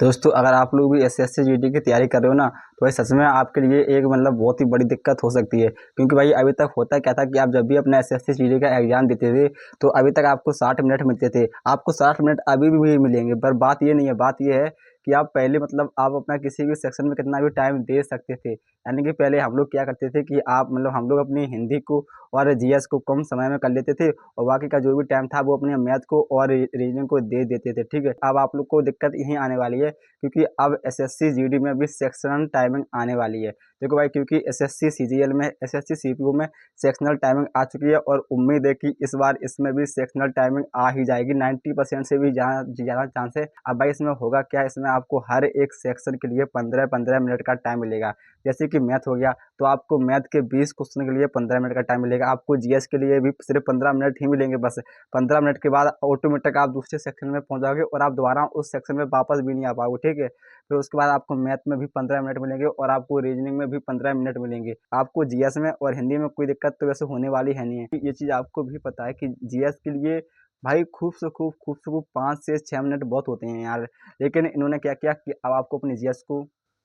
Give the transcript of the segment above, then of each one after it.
दोस्तों अगर आप लोग भी एसएससी जीडी की तैयारी कर रहे हो ना, तो भाई सच में आपके लिए एक मतलब बहुत ही बड़ी दिक्कत हो सकती है। क्योंकि भाई अभी तक होता क्या था कि आप जब भी अपना एसएससी जीडी का एग्जाम देते थे, तो अभी तक आपको 60 मिनट मिलते थे। आपको 60 मिनट अभी भी मिलेंगे, पर बात ये नहीं है। बात ये है कि आप पहले मतलब आप अपना किसी भी सेक्शन में कितना भी टाइम दे सकते थे। यानी कि पहले हम लोग क्या करते थे कि आप मतलब हम लोग अपनी हिंदी को और जीएस को कम समय में कर लेते थे, और बाकी का जो भी टाइम था वो अपने मैथ को और रीजनिंग को दे देते थे। ठीक है, अब आप लोग को दिक्कत यही आने वाली है, क्योंकि अब एसएससी जीडी में भी सेक्शनल टाइमिंग आने वाली है। देखो भाई, क्योंकि एसएससी सीजीएल में, एसएससी सीपीयू में सेक्शनल टाइमिंग आ चुकी है, और उम्मीद है कि इस बार इसमें भी सेक्शनल टाइमिंग आ ही जाएगी। 90% से भी ज़्यादा चांस है। अब भाई इसमें होगा क्या, इसमें आपको हर एक सेक्शन के लिए 15-15 मिनट का टाइम मिलेगा। जैसे कि मैथ हो गया, तो आपको मैथ के 20 क्वेश्चन के लिए 15 मिनट का टाइम मिलेगा। आपको जीएस के लिए भी सिर्फ 15 मिनट ही मिलेंगे बस। 15 मिनट के बाद ऑटोमेटिक आप दूसरे सेक्शन में पहुंच जाओगे, और आप दोबारा उस सेक्शन में वापस भी नहीं आ पाओगे। ठीक है, फिर उसके बाद आपको मैथ में भी 15 मिनट मिलेंगे, और आपको रीजनिंग में भी 15 मिनट मिलेंगे। आपको जीएस में और हिंदी में कोई दिक्कत तो वैसे होने वाली है नहीं है। ये चीज़ आपको भी पता है कि जीएस के लिए भाई खूब से खूब 5 से 6 मिनट बहुत होते हैं यार। लेकिन इन्होंने क्या किया कि अब आपको अपनी जीएस को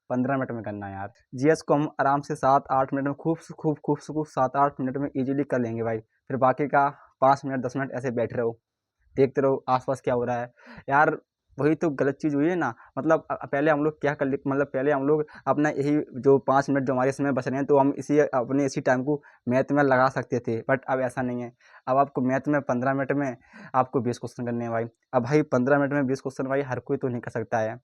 15 मिनट में करना है यार। जीएस को हम आराम से 7-8 मिनट में खूब से खूब 7-8 मिनट में इजीली कर लेंगे भाई। फिर बाकी का 5 मिनट 10 मिनट ऐसे बैठे रहो, देखते रहो आसपास क्या हो रहा है यार। वही तो गलत चीज़ हुई है ना। मतलब पहले हम लोग क्या कर ले, मतलब पहले हम लोग अपना यही जो 5 मिनट जो हमारे समय बच रहे हैं, तो हम इसी टाइम को मैथ में लगा सकते थे। बट अब ऐसा नहीं है। अब आपको मैथ में 15 मिनट में आपको 20 क्वेश्चन करने हैं भाई। अब भाई 15 मिनट में 20 क्वेश्चन भाई हर कोई तो नहीं कर सकता है।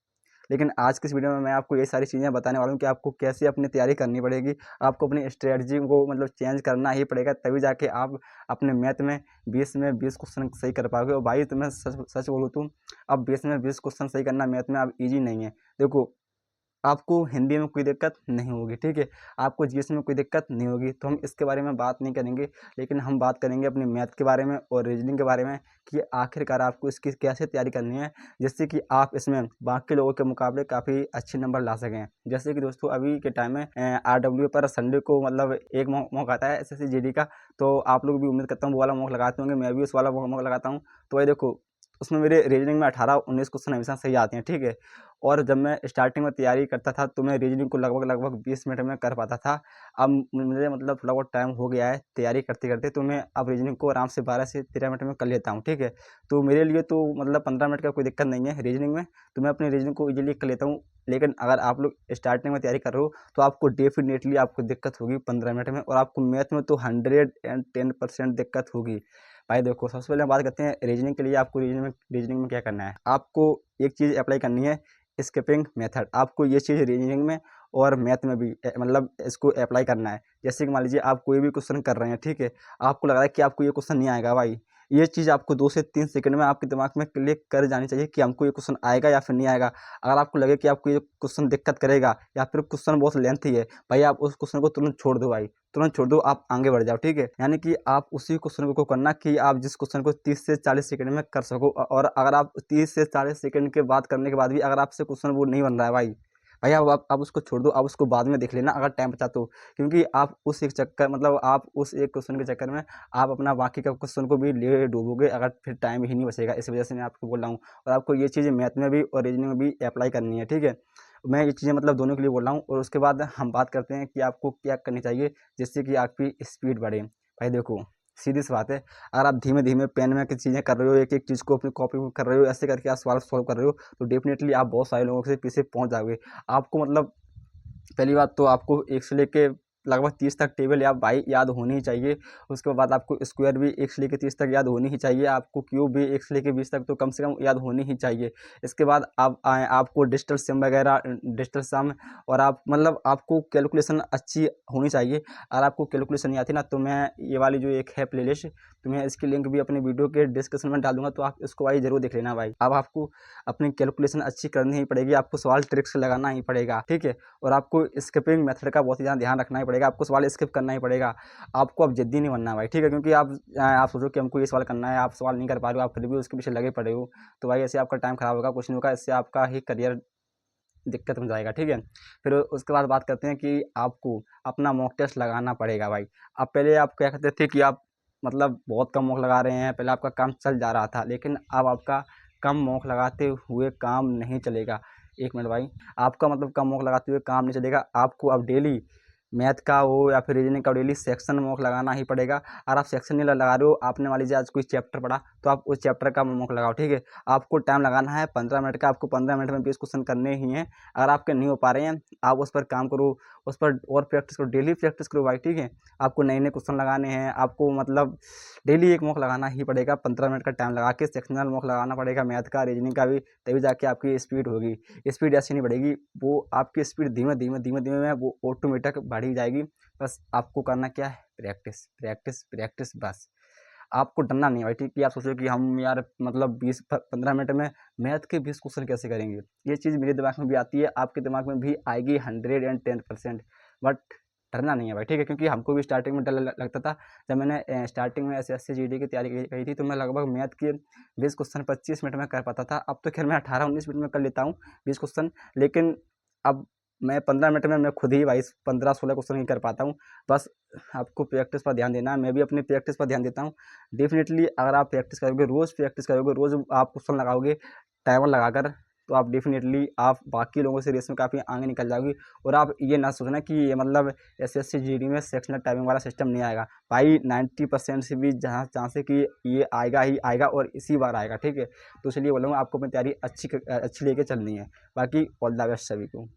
लेकिन आज की इस वीडियो में मैं आपको ये सारी चीज़ें बताने वाला हूँ कि आपको कैसे अपनी तैयारी करनी पड़ेगी। आपको अपनी स्ट्रेटजी को मतलब चेंज करना ही पड़ेगा, तभी जाके आप अपने मैथ में 20 क्वेश्चन सही कर पाओगे। और भाई तुम्हें सच सच बोलूँ तो अब 20 क्वेश्चन सही करना मैथ में अब ईजी नहीं है। देखो, आपको हिंदी में कोई दिक्कत नहीं होगी, ठीक है, आपको जीएस में कोई दिक्कत नहीं होगी, तो हम इसके बारे में बात नहीं करेंगे। लेकिन हम बात करेंगे अपनी मैथ के बारे में और रीजनिंग के बारे में, कि आखिरकार आपको इसकी कैसे तैयारी करनी है, जिससे कि आप इसमें बाकी लोगों के मुकाबले काफ़ी अच्छे नंबर ला सकें। जैसे कि दोस्तों अभी के टाइम में आरडब्ल्यू पर संडे को मतलब एक मॉक आता है एसएससी जीडी का, तो आप लोग भी उम्मीद करता हूँ वो वाला मॉक लगाते होंगे, मैं भी उस वाला मॉक लगाता हूँ। तो भाई देखो, उसमें मेरे रीजनिंग में 18-19 क्वेश्चन हमेशा सही आते हैं, ठीक है। और जब मैं स्टार्टिंग में तैयारी करता था, तो मैं रीजनिंग को लगभग 20 मिनट में कर पाता था। अब मुझे मतलब थोड़ा बहुत टाइम हो गया है तैयारी करते-करते, तो मैं अब रीजनिंग को आराम से 12 से 13 मिनट में कर लेता हूँ, ठीक है। तो मेरे लिए तो मतलब 15 मिनट का कोई दिक्कत नहीं है रीजनिंग में, तो मैं अपनी रीजनिंग को ईज़िली कर लेता हूँ। लेकिन अगर आप लोग स्टार्टिंग में तैयारी कर रहे हो, तो आपको डेफ़िनेटली आपको दिक्कत होगी 15 मिनट में, और आपको मैथ में तो 110% दिक्कत होगी। भाई देखो, सबसे पहले हम बात करते हैं रीजनिंग के लिए। आपको रीजनिंग में क्या करना है, आपको एक चीज़ अप्लाई करनी है, स्किपिंग मेथड। आपको ये चीज़ रीजनिंग में और मैथ में भी मतलब इसको अप्लाई करना है। जैसे कि मान लीजिए आप कोई भी क्वेश्चन कर रहे हैं, ठीक है, आपको लग रहा है कि आपको ये क्वेश्चन नहीं आएगा भाई, ये चीज़ आपको 2 से 3 सेकंड में आपके दिमाग में क्लिक कर जानी चाहिए कि हमको ये क्वेश्चन आएगा या फिर नहीं आएगा। अगर आपको लगे कि आपको ये क्वेश्चन दिक्कत करेगा, या फिर क्वेश्चन बहुत लेंथी है, भाई आप उस क्वेश्चन को तुरंत छोड़ दो भाई, तुरंत छोड़ दो, आप आगे बढ़ जाओ, ठीक है। यानी कि आप उसी क्वेश्चन को करना कि आप जिस क्वेश्चन को 30 से 40 सेकंड में कर सको। और अगर आप 30 से 40 सेकंड के बाद करने के बाद भी अगर आपसे क्वेश्चन वो नहीं बन रहा है भाई, भैया आप उसको छोड़ दो, आप उसको बाद में देख लेना अगर टाइम बचा तो। क्योंकि आप उस एक चक्कर मतलब आप उस एक क्वेश्चन के चक्कर में आप अपना बाकी का क्वेश्चन को भी ले डूबोगे, अगर फिर टाइम ही नहीं बचेगा। इस वजह से मैं आपको बोल रहा हूँ, और आपको ये चीज़ें मैथ में भी और रीजनिंग में भी अप्लाई करनी है, ठीक है। मैं ये चीज़ें मतलब दोनों के लिए बोल रहा हूँ। और उसके बाद हम बात करते हैं कि आपको क्या करनी चाहिए जिससे कि आपकी स्पीड बढ़े। भाई देखो, सीधी सी बात है, अगर आप धीमे-धीमे पेन में कुछ चीज़ें कर रहे हो, एक-एक चीज़ को अपनी कॉपी में कर रहे हो, ऐसे करके आप सवाल सॉल्व कर रहे हो, तो डेफ़िनेटली आप बहुत सारे लोगों से पीछे पहुँच जाओगे। आपको मतलब पहली बात तो आपको 1 से लेके लगभग 30 तक टेबल या बाई याद होनी ही चाहिए। उसके बाद आपको स्क्वायर भी 1 से लेके 30 तक याद होनी ही चाहिए। आपको क्यूब भी 1 से लेके 20 तक तो कम से कम याद होनी ही चाहिए। इसके बाद आप आपको डिजिटल सम वगैरह, डिजिटल सम, और आप मतलब आपको कैलकुलेशन अच्छी होनी चाहिए। अगर आपको कैलकुलेशन नहीं आती ना, तो मैं ये वाली जो एक है प्लेलिस्ट, तो मैं इसकी लिंक भी अपने वीडियो के डिस्क्रिप्शन में डाल दूँगा, तो आप इसको भाई ज़रूर देख लेना भाई। अब आपको अपनी कैलकुलेशन अच्छी करनी ही पड़ेगी, आपको सवाल ट्रिक से लगाना ही पड़ेगा, ठीक है। और आपको स्किपिंग मेथड का बहुत ही ज़्यादा ध्यान रखना ही पड़ेगा, आपको सवाल स्किप करना ही पड़ेगा। आपको अब ज़िद्दी नहीं बनना भाई, ठीक है। क्योंकि आप सोचो कि हमको ये सवाल करना है, आप सवाल नहीं कर पा रहे हो, आप फिर भी उसके पीछे लगे पड़े हो, तो भाई ऐसे आपका टाइम खराब होगा, कुछ नहीं होगा, इससे आपका ही करियर दिक्कत में जाएगा, ठीक है। फिर उसके बाद बात करते हैं कि आपको अपना मॉक टेस्ट लगाना पड़ेगा भाई। अब पहले आप क्या करते थे कि आप मतलब बहुत कम मॉक लगा रहे हैं, पहले आपका काम चल जा रहा था, लेकिन अब आपका कम मॉक लगाते हुए काम नहीं चलेगा। एक मिनट भाई, आपका मतलब कम मॉक लगाते हुए काम नहीं चलेगा। आपको अब डेली मैथ का हो या फिर रीजनिंग का डेली सेक्शन मॉक लगाना ही पड़ेगा। अगर आप सेक्शन नहीं लगा रहे हो, आपने मान लीजिए आज कोई चैप्टर पढ़ा तो आप उस चैप्टर का मॉक लगाओ, ठीक है। आपको टाइम लगाना है 15 मिनट का, आपको 15 मिनट में 20 क्वेश्चन करने ही हैं। अगर आपके नहीं हो पा रहे हैं, आप उस पर काम करो, उस पर और प्रैक्टिस करो, डेली प्रैक्टिस करो भाई, ठीक है। आपको नए नए क्वेश्चन लगाने हैं, आपको मतलब डेली एक मॉक लगाना ही पड़ेगा। 15 मिनट का टाइम लगा के सेक्शनल मॉक लगाना पड़ेगा, मैथ का, रीजनिंग का भी, तभी जाके आपकी स्पीड होगी। स्पीड ऐसी नहीं बढ़ेगी, वो आपकी स्पीड धीमे धीमे धीमे धीमे में वो ऑटोमेटिक बढ़ी जाएगी। बस आपको करना क्या है, प्रैक्टिस प्रैक्टिस प्रैक्टिस बस। आपको डरना नहीं है भाई, ठीक है। आप सोचो कि हम यार मतलब 20-15 मिनट में मैथ के 20 क्वेश्चन कैसे करेंगे। ये चीज़ मेरे दिमाग में भी आती है, आपके दिमाग में भी आएगी 110%। बट डरना नहीं है भाई, ठीक है। क्योंकि हमको भी स्टार्टिंग में डर लगता था। जब मैंने स्टार्टिंग में एसएससी जीडी की तैयारी करी थी, तो मैं लगभग मैथ के 20 क्वेश्चन 25 मिनट में कर पाता था। अब तो खैर मैं 18-19 मिनट में कर लेता हूँ 20 क्वेश्चन। लेकिन अब मैं 15 मिनट में मैं खुद ही भाई 15-16 क्वेश्चन ही कर पाता हूँ। बस आपको प्रैक्टिस पर ध्यान देना है, मैं भी अपनी प्रैक्टिस पर ध्यान देता हूँ। डेफिनेटली अगर आप प्रैक्टिस करोगे, रोज़ प्रैक्टिस करोगे, रोज़ आप क्वेश्चन लगाओगे टाइमर लगाकर, तो आप डेफिनेटली आप बाकी लोगों से रेस में काफ़ी आगे निकल जाओगे। और आप ये ना सोचना कि ये मतलब एसएससी जीडी में सेक्शनल टाइमिंग वाला सिस्टम नहीं आएगा भाई। 90% से भी जहाँ चांस है कि ये आएगा ही आएगा, और इसी बार आएगा, ठीक है। तो इसलिए बोलूँगा आपको अपनी तैयारी अच्छी लेके चलनी है। बाकी ऑल द बेस्ट सभी को।